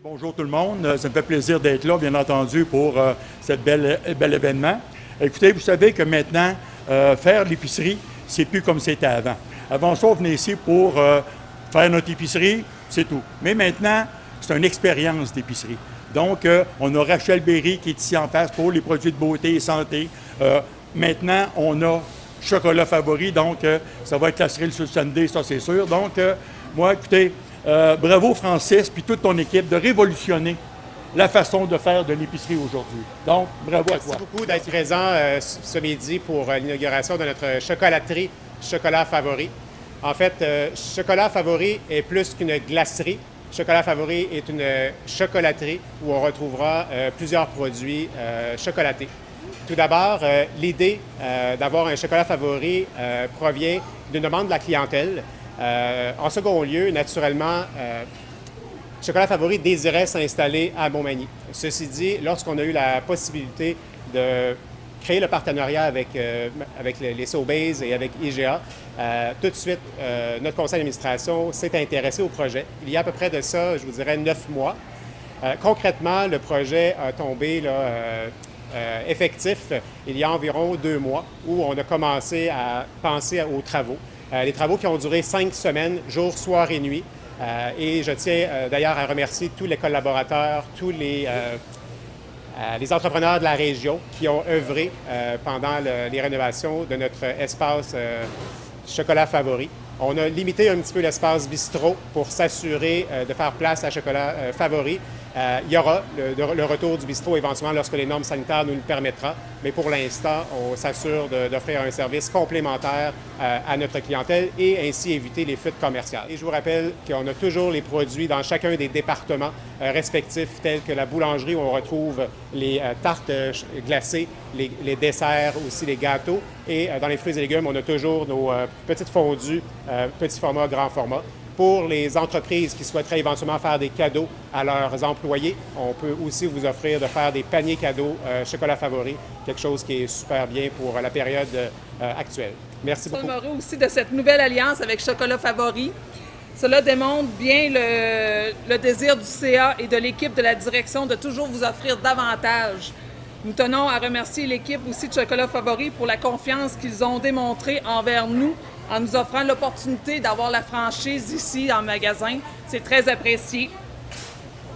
Bonjour tout le monde, ça me fait plaisir d'être là, bien entendu, pour ce bel événement. Écoutez, vous savez que maintenant, faire l'épicerie, c'est plus comme c'était avant. Avant ça, on venait ici pour faire notre épicerie, c'est tout. Mais maintenant, c'est une expérience d'épicerie. Donc, on a Rachel Berry qui est ici en face pour les produits de beauté et santé. Maintenant, on a Chocolat Favori, donc ça va être la cerise sur le sundae, ça c'est sûr. Donc, moi, écoutez, bravo Francis, puis toute ton équipe de révolutionner la façon de faire de l'épicerie aujourd'hui. Donc, bravo à toi. Merci beaucoup d'être présent ce midi pour l'inauguration de notre chocolaterie Chocolat Favori. En fait, Chocolat Favori est plus qu'une glacerie. Chocolat Favori est une chocolaterie où on retrouvera plusieurs produits chocolatés. Tout d'abord, l'idée d'avoir un chocolat favori provient d'une demande de la clientèle. En second lieu, naturellement, Chocolat Favori désirait s'installer à Montmagny. Ceci dit, lorsqu'on a eu la possibilité de créer le partenariat avec les Sobeys et avec IGA, tout de suite, notre conseil d'administration s'est intéressé au projet. Il y a à peu près de ça, je vous dirais, 9 mois. Concrètement, le projet a tombé effectif il y a environ 2 mois, où on a commencé à penser aux travaux. Les travaux qui ont duré 5 semaines, jour, soir et nuit. Et je tiens d'ailleurs à remercier tous les collaborateurs, tous les entrepreneurs de la région qui ont œuvré pendant les rénovations de notre espace Chocolat Favori. On a limité un petit peu l'espace bistrot pour s'assurer de faire place à Chocolat Favori. Il y aura le retour du bistrot éventuellement lorsque les normes sanitaires nous le permettra, mais pour l'instant, on s'assure d'offrir un service complémentaire à notre clientèle et ainsi éviter les fuites commerciales. Et je vous rappelle qu'on a toujours les produits dans chacun des départements respectifs, tels que la boulangerie où on retrouve les tartes glacées, les desserts, aussi les gâteaux. Et dans les fruits et légumes, on a toujours nos petites fondues, petit format, grand format. Pour les entreprises qui souhaiteraient éventuellement faire des cadeaux à leurs employés, on peut aussi vous offrir de faire des paniers cadeaux Chocolat Favori, quelque chose qui est super bien pour la période actuelle. Merci beaucoup. On est heureux aussi de cette nouvelle alliance avec Chocolat Favori. Cela démontre bien le désir du CA et de l'équipe de la direction de toujours vous offrir davantage. Nous tenons à remercier l'équipe aussi de Chocolat Favori pour la confiance qu'ils ont démontrée envers nous en nous offrant l'opportunité d'avoir la franchise ici en magasin. C'est très apprécié.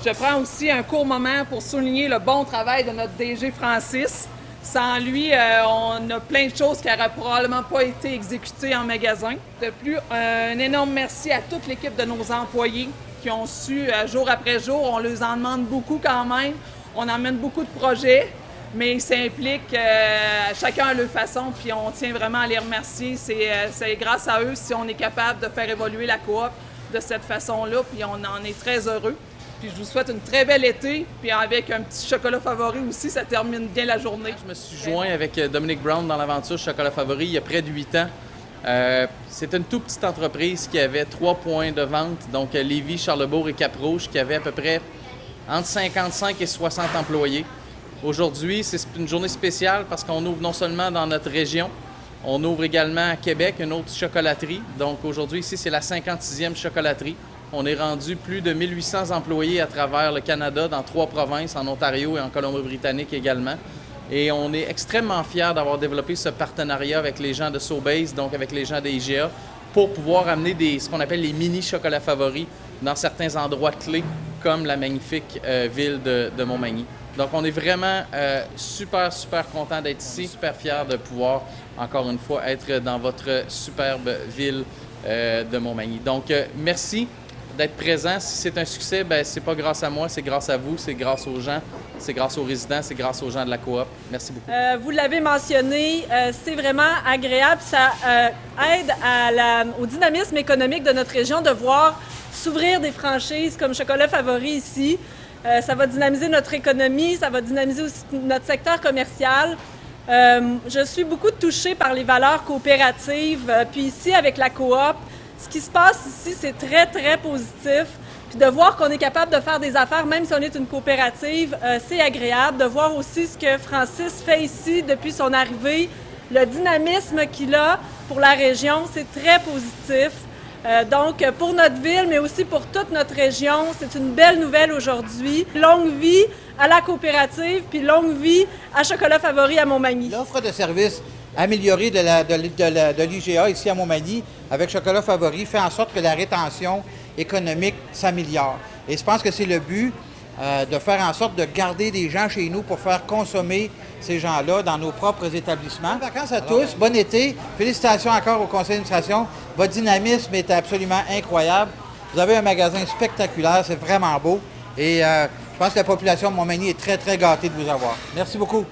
Je prends aussi un court moment pour souligner le bon travail de notre DG Francis. Sans lui, on a plein de choses qui n'auraient probablement pas été exécutées en magasin. De plus, un énorme merci à toute l'équipe de nos employés qui ont su, jour après jour, on leur en demande beaucoup quand même. On emmène beaucoup de projets, mais ils s'impliquent chacun à leur façon, puis on tient vraiment à les remercier. C'est grâce à eux si on est capable de faire évoluer la coop de cette façon-là, puis on en est très heureux. Puis je vous souhaite une très belle été, puis avec un petit chocolat favori aussi, ça termine bien la journée. Je me suis joint avec Dominique Brown dans l'aventure Chocolat Favori il y a près de 8 ans. C'est une toute petite entreprise qui avait 3 points de vente, donc Lévis, Charlesbourg et Cap-Rouge, qui avait à peu près entre 55 et 60 employés. Aujourd'hui, c'est une journée spéciale parce qu'on ouvre non seulement dans notre région, on ouvre également à Québec une autre chocolaterie. Donc aujourd'hui, ici, c'est la 56e chocolaterie. On est rendu plus de 1800 employés à travers le Canada, dans 3 provinces, en Ontario et en Colombie-Britannique également. Et on est extrêmement fiers d'avoir développé ce partenariat avec les gens de Sobeys, donc avec les gens des IGA, pour pouvoir amener ce qu'on appelle les mini-chocolats favoris dans certains endroits clés, comme la magnifique ville de Montmagny. Donc, on est vraiment super content d'être ici, super fiers de pouvoir, encore une fois, être dans votre superbe ville de Montmagny. Donc, merci d'être présent. Si c'est un succès, bien, c'est pas grâce à moi, c'est grâce à vous, c'est grâce aux gens, c'est grâce aux résidents, c'est grâce aux gens de la coop. Merci beaucoup. Vous l'avez mentionné, c'est vraiment agréable. Ça aide au dynamisme économique de notre région de voir s'ouvrir des franchises comme Chocolat Favori ici. Ça va dynamiser notre économie, ça va dynamiser aussi notre secteur commercial. Je suis beaucoup touchée par les valeurs coopératives. Puis ici, avec la coop, ce qui se passe ici, c'est très positif. Puis de voir qu'on est capable de faire des affaires, même si on est une coopérative, c'est agréable. De voir aussi ce que Francis fait ici depuis son arrivée, le dynamisme qu'il a pour la région, c'est très positif. Donc, pour notre ville, mais aussi pour toute notre région, c'est une belle nouvelle aujourd'hui. Longue vie à la coopérative, puis longue vie à Chocolat Favori à Montmagny. L'offre de services améliorée de l'IGA ici à Montmagny avec Chocolat Favori fait en sorte que la rétention économique s'améliore. Et je pense que c'est le but de faire en sorte de garder des gens chez nous pour faire consommer ces gens-là dans nos propres établissements. Bonnes vacances à tous, bon été, félicitations encore au conseil d'administration. Votre dynamisme est absolument incroyable. Vous avez un magasin spectaculaire, c'est vraiment beau. Et je pense que la population de Montmagny est très, très gâtée de vous avoir. Merci beaucoup.